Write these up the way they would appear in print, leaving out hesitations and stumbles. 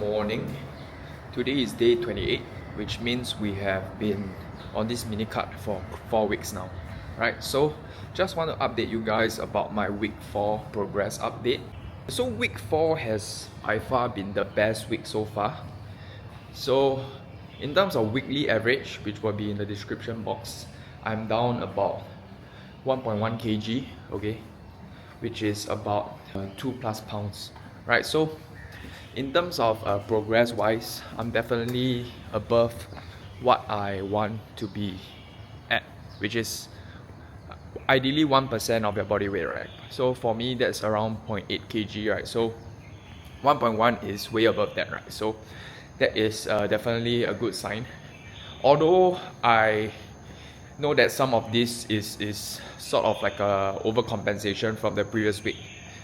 morning. Today is day 28, which means we have been on this mini cut for 4 weeks now. Right, so just want to update you guys about my week 4 progress update. So week 4 has by far been the best week so far. So in terms of weekly average, which will be in the description box, I'm down about 1.1 kg, okay, which is about 2+ pounds, right? So in terms of progress wise, I'm definitely above what I want to be at, which is ideally 1% of your body weight, right? So for me, that's around 0.8 kg, right? So 1.1 is way above that, right? So that is definitely a good sign. Although I know that some of this is sort of like a overcompensation from the previous week,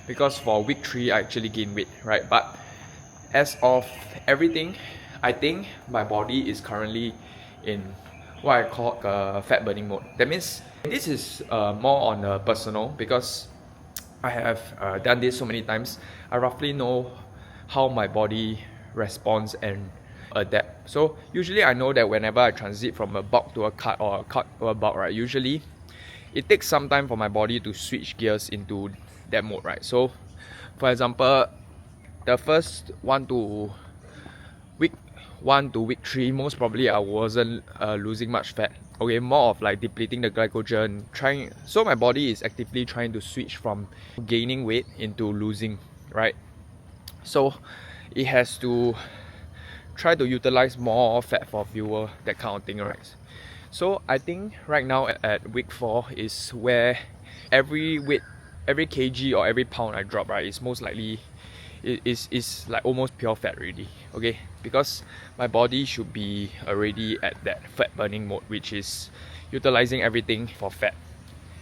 because for week 3 I actually gained weight, right? But as of everything, I think my body is currently in what I call fat burning mode. That means this is more on personal, because I have done this so many times. I roughly know how my body responds and adapt. So usually I know that whenever I transit from a bulk to a cut or a cut to a bulk, right, usually it takes some time for my body to switch gears into that mode, right? So for example, the first week 1 to week 3, most probably I wasn't losing much fat. Okay, more of like depleting the glycogen, so my body is actively trying to switch from gaining weight into losing, right? So it has to try to utilize more fat for fuel, that kind of thing, right? So I think right now at week 4 is where every kg or every pound I drop, right, is most likely is like almost pure fat already, okay? Because my body should be already at that fat burning mode, which is utilizing everything for fat.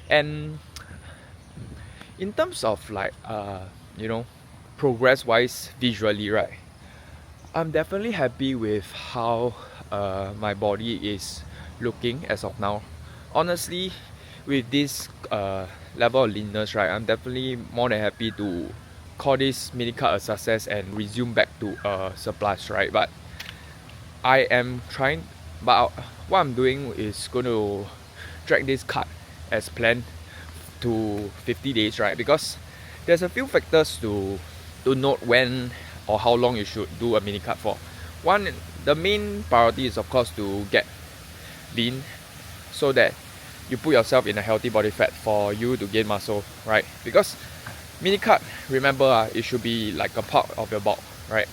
And in terms of like progress wise visually, right, I'm definitely happy with how my body is looking as of now. Honestly, with this level of leanness, right, I'm definitely more than happy to call this mini cut a success and resume back to a surplus, right? But what I'm doing is going to drag this cut as planned to 50 days, right? Because there's a few factors to note when or how long you should do a mini cut for. One, the main priority is of course to get lean, so that you put yourself in a healthy body fat for you to gain muscle, right? Because mini cut, remember, it should be like a part of your bulk, right?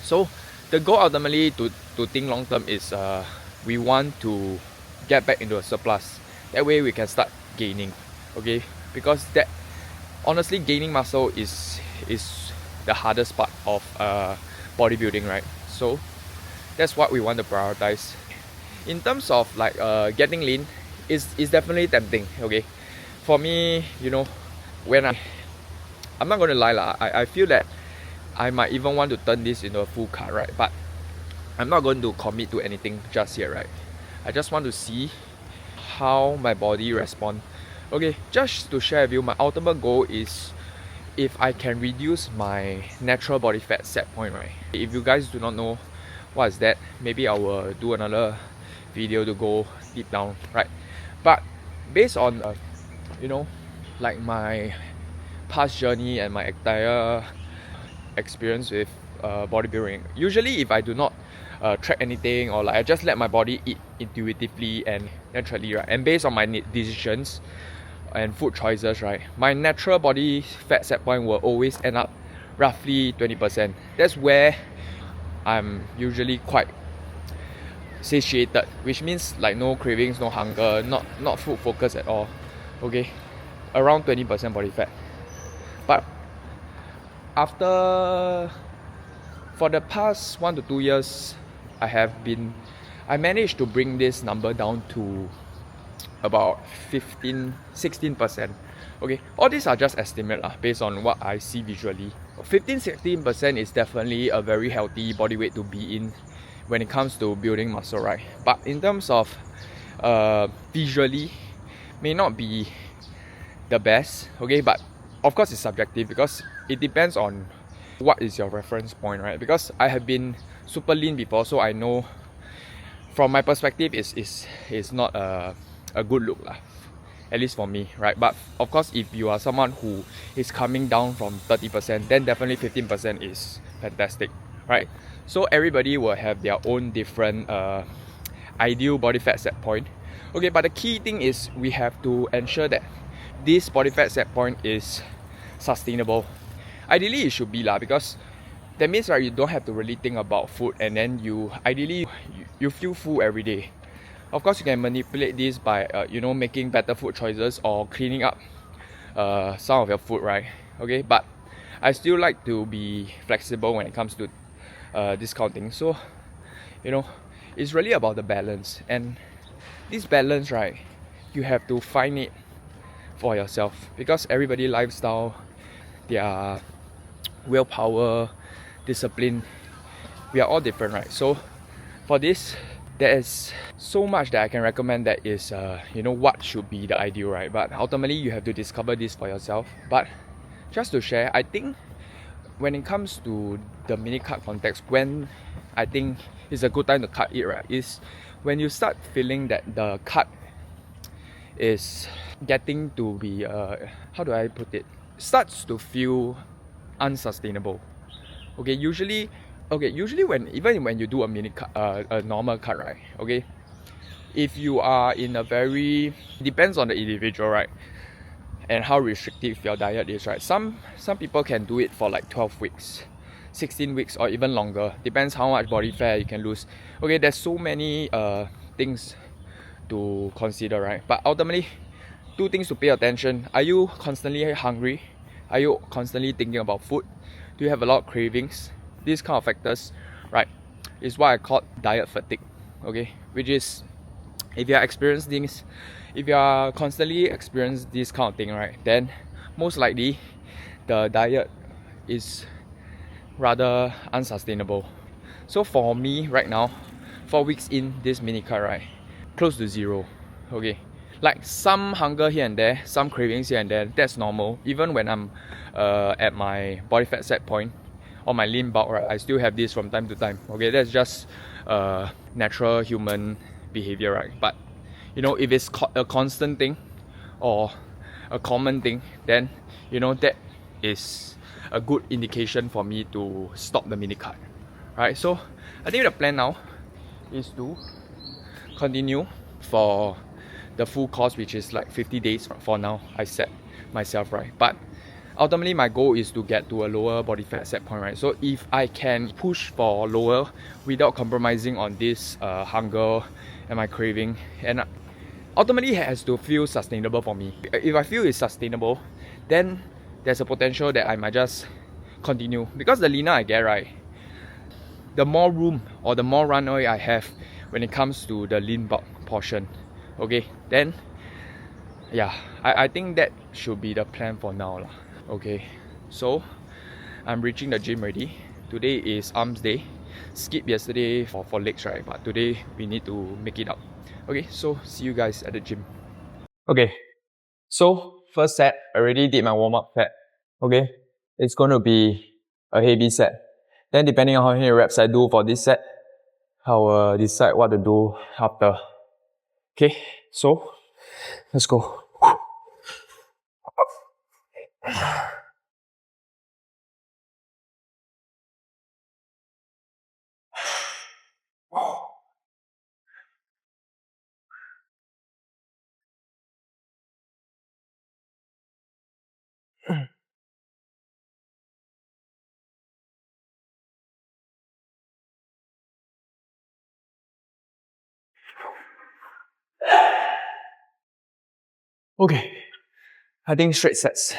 So the goal ultimately to think long term is we want to get back into a surplus. That way we can start gaining, okay? Because that, honestly, gaining muscle is the hardest part of bodybuilding, right? So that's what we want to prioritize. In terms of like getting lean, is definitely tempting, okay? For me, when I'm not gonna lie lah, I feel that I might even want to turn this into a full cut, right? But I'm not going to commit to anything just yet, right? I just want to see how my body responds. Okay, just to share with you, my ultimate goal is if I can reduce my natural body fat set point, right? If you guys do not know what is that, maybe I will do another video to go deep down, right? But based on like my past journey and my entire experience with bodybuilding, usually if I do not track anything, or like I just let my body eat intuitively and naturally, right, and based on my decisions and food choices, right, my natural body fat set point will always end up roughly 20%. That's where I'm usually quite satiated, which means like no cravings, no hunger, not food focus at all, okay? Around 20% body fat. But for the past 1 to 2 years, I managed to bring this number down to about 16%. Okay, all these are just estimate based on what I see visually. 16% is definitely a very healthy body weight to be in when it comes to building muscle, right? But in terms of visually, may not be the best, okay? But of course it's subjective, because it depends on what is your reference point, right? Because I have been super lean before, so I know from my perspective is not a good look lah, at least for me, right? But of course, if you are someone who is coming down from 30%, then definitely 15% is fantastic, right? So everybody will have their own different ideal body fat set point. Okay, but the key thing is we have to ensure that this body fat set point is sustainable. Ideally, it should be lah, because that means, right, you don't have to really think about food, and then you ideally you feel full every day. Of course, you can manipulate this by making better food choices or cleaning up some of your food, right? Okay, but I still like to be flexible when it comes to discounting. So you know, it's really about the balance, and this balance, right, you have to find it for yourself, because everybody lifestyle, their willpower, discipline, we are all different, right? So for this, there is so much that I can recommend that is what should be the ideal, right? But ultimately you have to discover this for yourself. But just to share, I think when it comes to the mini cut context, when I think it's a good time to cut it, right, is when you start feeling that the cut is getting to be how do I put it, starts to feel unsustainable. Usually when even when you do a mini cut, a normal cut, right? Okay, if you are in a very, depends on the individual, right, and how restrictive your diet is, right? Some people can do it for like 12 weeks, 16 weeks, or even longer. Depends how much body fat you can lose. Okay, there's so many things to consider, right? But ultimately, two things to pay attention. Are you constantly hungry? Are you constantly thinking about food? Do you have a lot of cravings? These kind of factors, right, is what I call diet fatigue. Okay, which is if you are experiencing this, if you are constantly experiencing this kind of thing, right, then most likely the diet is rather unsustainable. So for me right now, 4 weeks in this mini cut, right, close to zero. Okay, like some hunger here and there, some cravings here and there, that's normal. Even when I'm at my body fat set point or my lean bulk, right, I still have this from time to time. Okay, that's just natural human behavior, right? But if it's a constant thing or a common thing, then that is a good indication for me to stop the mini cut. Right, so I think the plan now is to continue for the full course, which is like 50 days for now. I set myself, right, but ultimately my goal is to get to a lower body fat set point, right? So if I can push for lower without compromising on this hunger and my craving, and ultimately it has to feel sustainable for me. If I feel it's sustainable, then there's a potential that I might just continue, because the leaner I get, right, the more room or the more runway I have when it comes to the lean bulk portion. Okay, then yeah, I think that should be the plan for now lah. Okay, so I'm reaching the gym already. Today is arms day. Skip yesterday for legs, right? But today we need to make it up. Okay, so see you guys at the gym. Okay, so first set, already did my warm-up set. Okay, it's going to be a heavy set. Then depending on how many reps I do for this set, I will decide what to do after. Okay, so let's go. Okay, I think straight sets.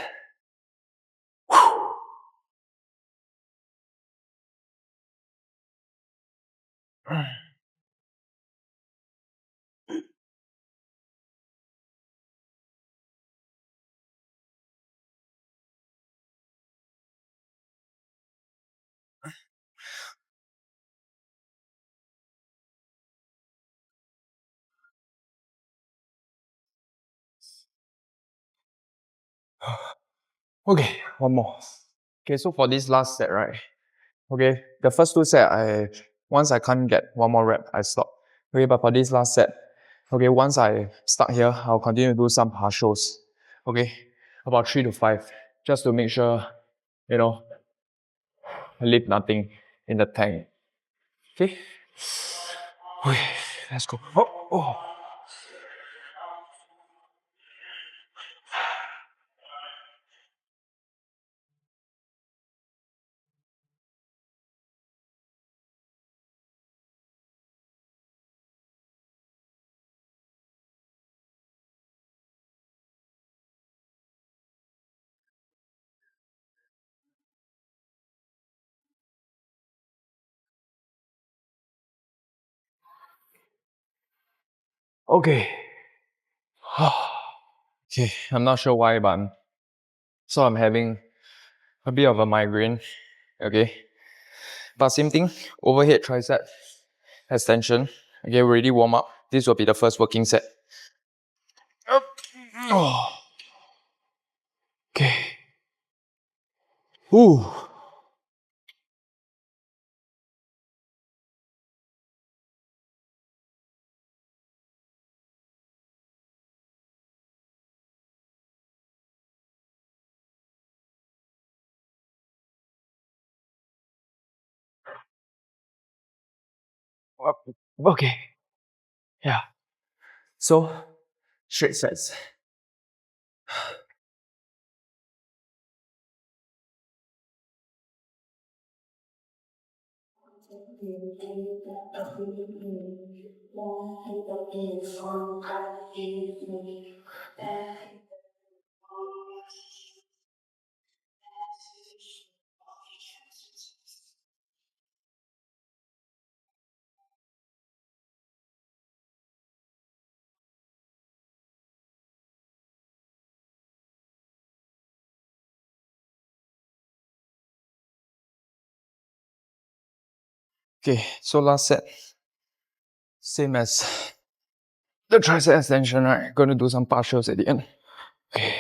Okay, one more. Okay, so for this last set, right? Okay, the first two set, once I can't get one more rep, I stop. Okay, but for this last set, okay, once I start here, I'll continue to do some partials. Okay, about 3 to 5, just to make sure, you know, I leave nothing in the tank. Okay, okay, let's go. Oh, oh. Okay. Okay, I'm not sure why, but I'm having a bit of a migraine. Okay, but same thing, overhead tricep extension. Okay, already warm up. This will be the first working set. Up. Oh. Okay. Ooh. Up. Okay. Yeah. So straight sets. Okay, so last set. Same as the tricep extension, right? Gonna do some partials at the end. Okay.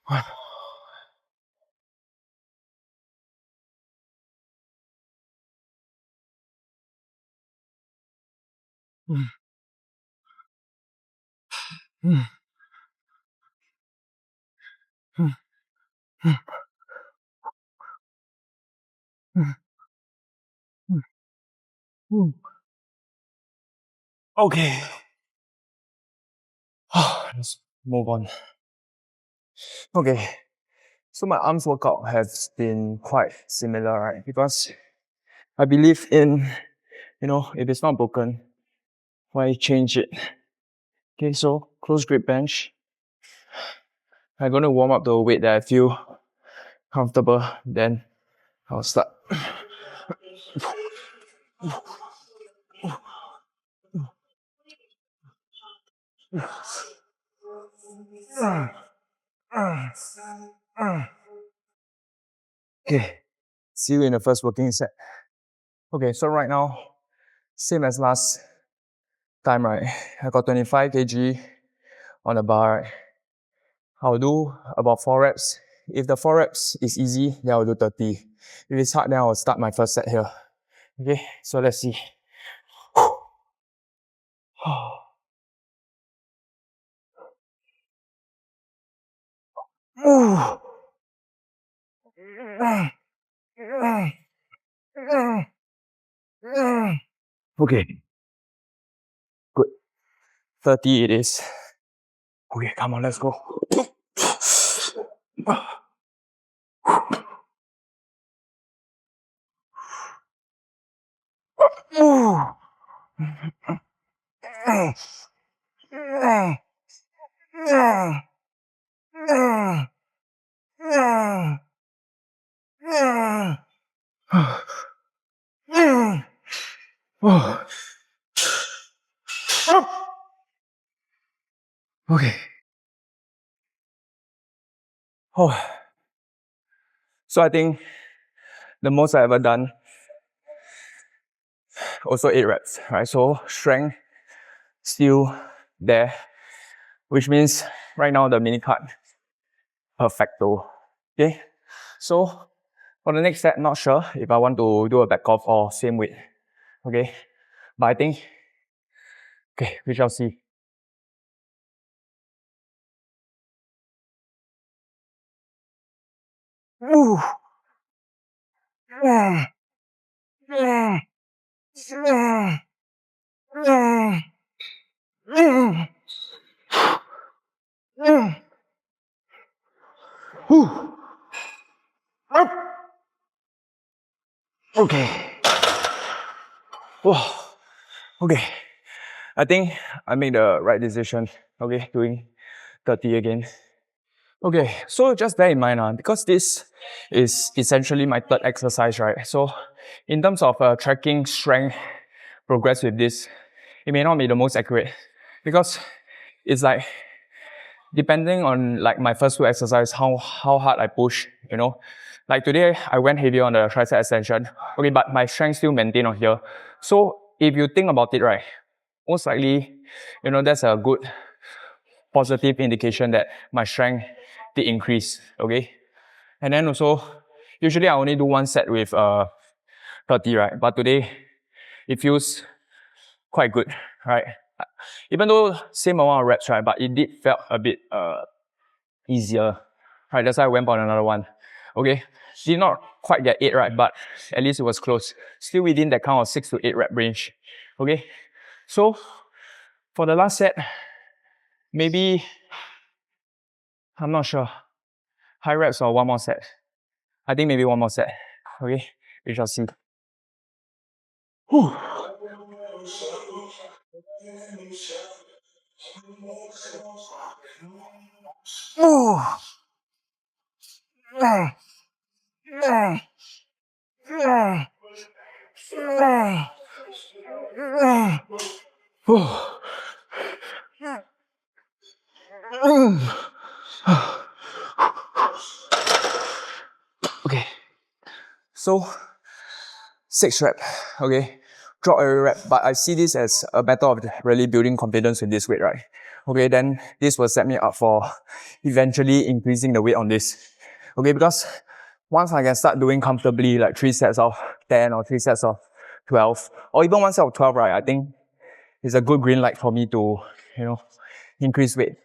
One. Mm. Mm. Mm. Mm. Mm. Mm. Mm. Okay. Let's move on. Okay. So my arms workout has been quite similar, right? Because I believe in, if it's not broken, why change it? Okay, so close grip bench. I'm gonna warm up the weight that I feel comfortable, then I'll start. Okay, see you in the first working set. Okay, so right now, same as last time, right? I got 25 kg on the bar, right? I'll do about 4 reps. If the 4 reps is easy, then I'll do 30. If it's hard, then I'll start my first set here. Okay, so let's see. Okay, good. 30 it is. Okay, come on, let's go. Okay. Oh. So I think the most I ever done, also 8 reps, right? So strength still there, which means right now the mini cut perfecto. Okay, so for the next set, not sure if I want to do a back off or same weight. Okay, but I think, okay, we shall see. Ooh. Okay. Oh, okay. I think I made the right decision. Okay, doing 30 again. Okay, so just bear in mind, because this is essentially my third exercise, right? So in terms of tracking strength progress with this, it may not be the most accurate because it's like depending on like my first two exercise, how hard I push, you know. Like today, I went heavier on the tricep extension. Okay, but my strength still maintained on here. So if you think about it, right, most likely, you know, that's a good positive indication that my strength did increase, okay? And then also, usually I only do one set with 30, right? But today, it feels quite good, right? Even though same amount of reps, right? But it did felt a bit easier, right? That's why I went on another one, okay? Did not quite get 8, right? But at least it was close. Still within that kind of 6 to 8 rep range, okay? So, for the last set, maybe, I'm not sure, high reps or one more set. I think maybe one more set, okay? We shall see. Whew. Oh. Okay, so 6 rep, okay, drop every rep, but I see this as a matter of really building confidence with this weight, right? Okay, then this will set me up for eventually increasing the weight on this, okay, because once I can start doing comfortably like 3 sets of 10 or 3 sets of 12 or even 1 set of 12, right, I think it's a good green light for me to, you know, increase weight.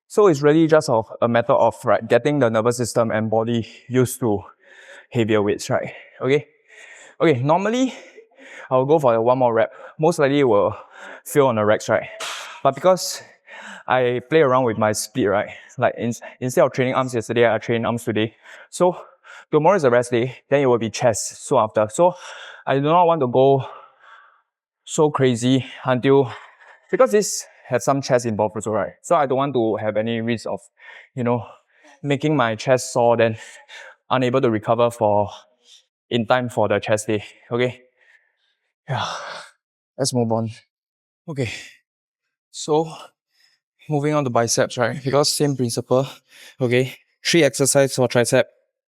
So it's really just a matter of, right, getting the nervous system and body used to heavier weights, right? Okay. Okay, normally I'll go for one more rep. Most likely it will fail on the racks, right? But because I play around with my split, right? Like instead of training arms yesterday, I train arms today. So tomorrow is a rest day, then it will be chest soon after. So I do not want to go so crazy until, because this has some chest involved also, right? So I don't want to have any risk of, you know, making my chest sore, then unable to recover in time for the chest day, okay? Yeah, let's move on. Okay, so moving on to biceps, right? Because same principle, okay? 3 exercises for tricep.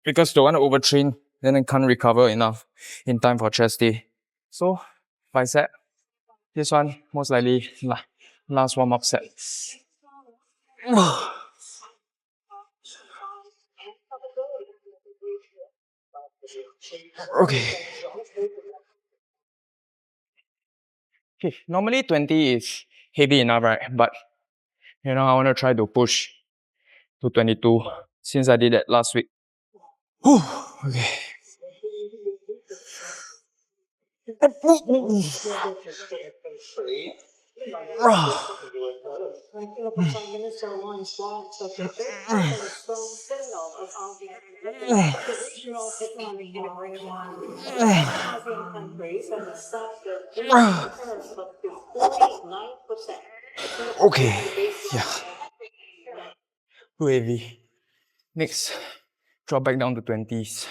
Because don't want to overtrain, then I can't recover enough in time for chest day. So, bicep, this one most likely last warm-up set. Okay. Okay, normally 20 is heavy enough, right? But, you know, I want to try to push to 22 since I did that last week. Whew, okay. Okay, yeah. Too heavy. Next, drop back down to 20s.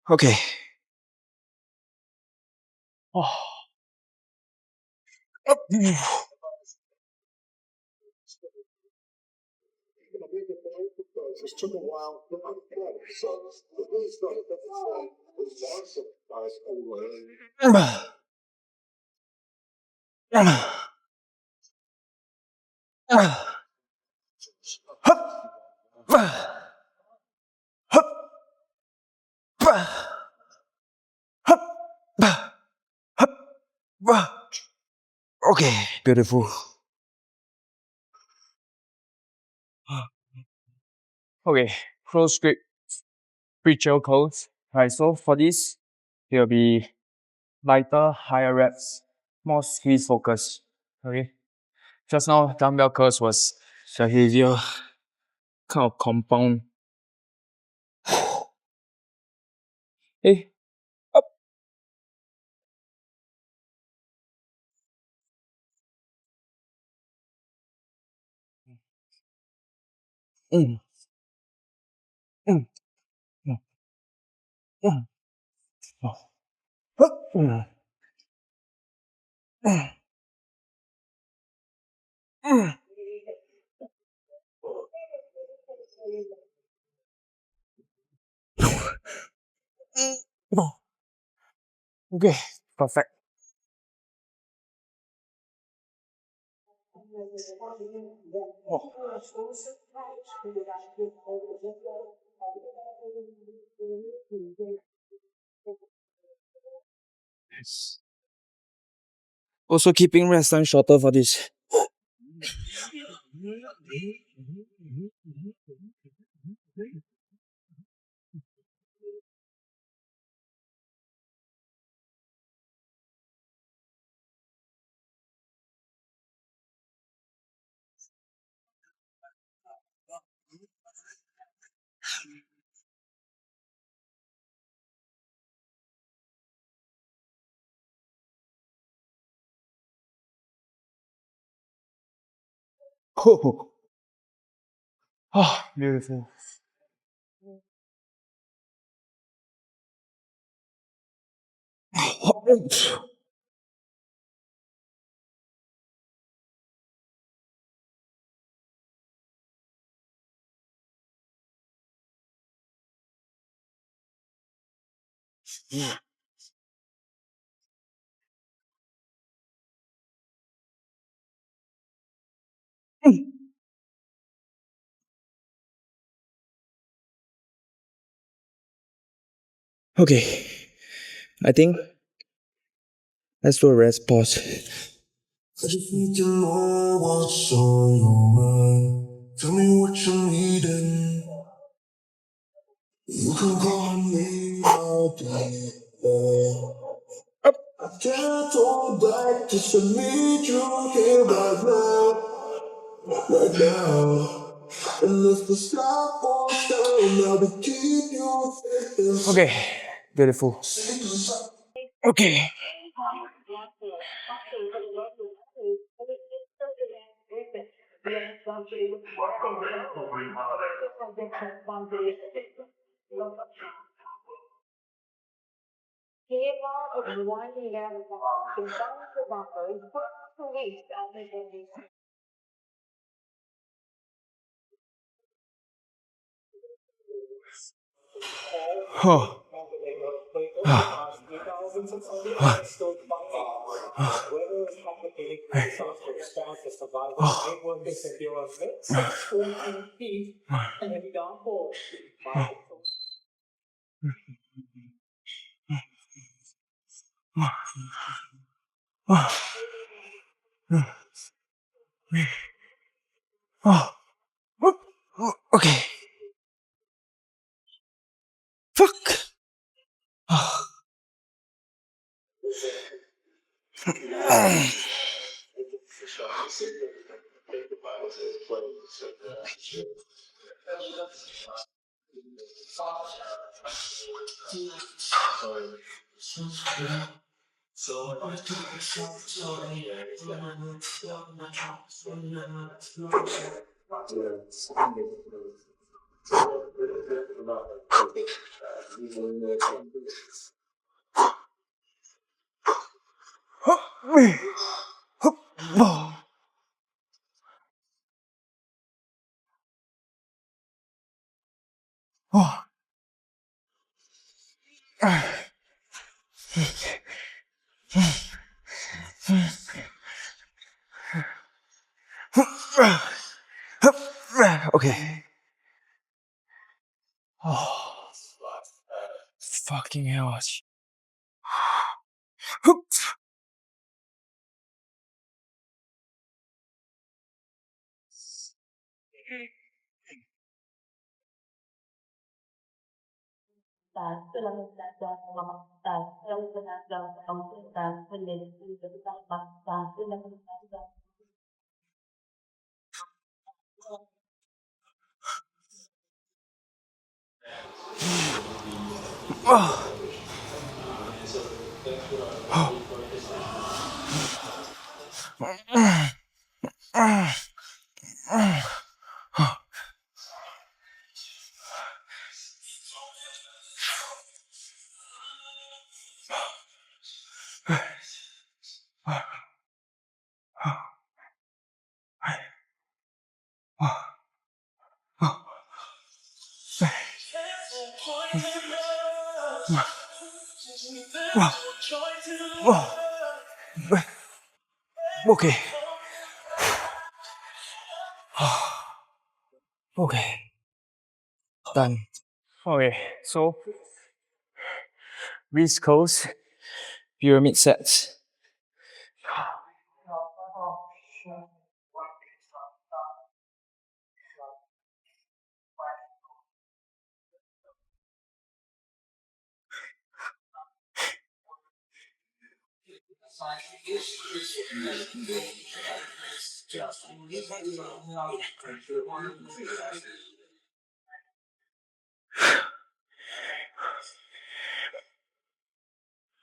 Okay, Okay, beautiful. Okay, close grip, pre-chill curls. Right, so for this, it will be lighter, higher reps, more squeeze focus. Okay, just now dumbbell curls was the heavier kind of compound. Hey, up. Mm, mm, mm, mm. Oh. Up. Mm, mm, mm. Oh, okay, perfect. Oh. Yes. Also keeping rest time shorter for this. Oh, oh, beautiful. Okay, I think let's do a rest pause. I just need to know what's on your mind. Tell me what you're needing. You can call me out there. I can't hold back, just I need you here right now, right now. And if the sky falls down, I'll be keep you safe. Okay, beautiful. Okay. Oh. Okay. Fuck. Okay. Oh, fucking hell. Okay. Okay. Done. Okay, so wrist curls, pyramid sets.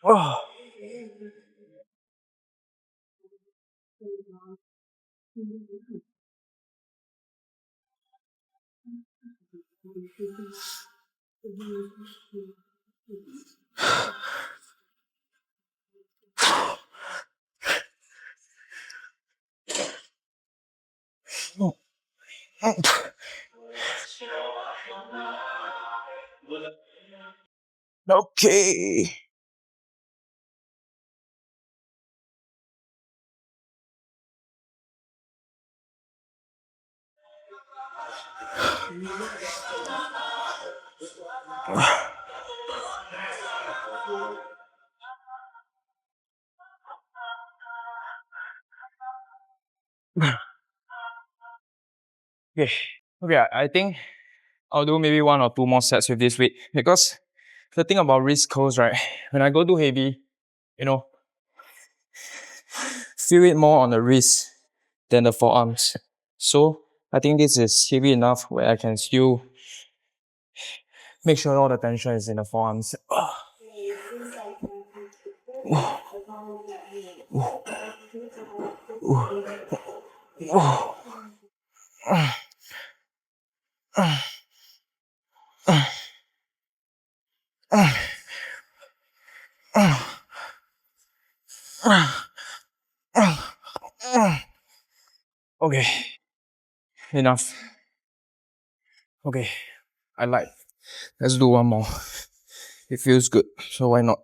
Oh. Okay. Okay. Okay, I think I'll do maybe 1 or 2 more sets with this weight because the thing about wrist curls, right? When I go too heavy, you know, feel it more on the wrist than the forearms. So I think this is heavy enough where I can still make sure all the tension is in the forearms. Okay, enough. Okay, I like. Let's do one more. It feels good, so why not?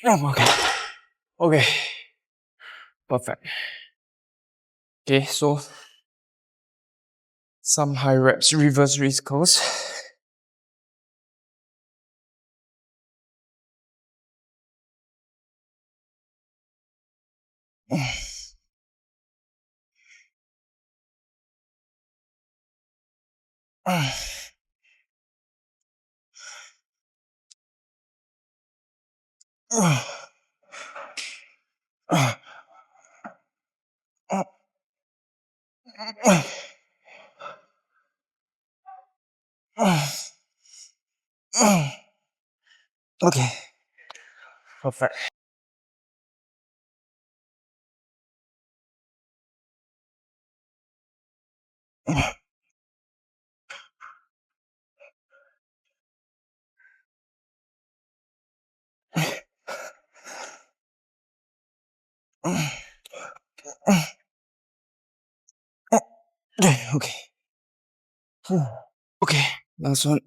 Okay. Okay. Perfect. Okay, so some high reps reverse wrist curls. Okay, perfect. Okay. Okay, last one.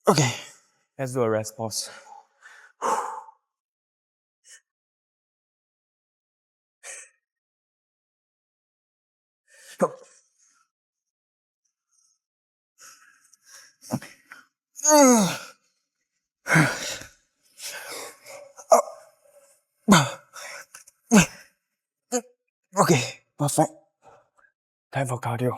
Okay, let's do a rest pause. Okay, perfect. Time for cardio.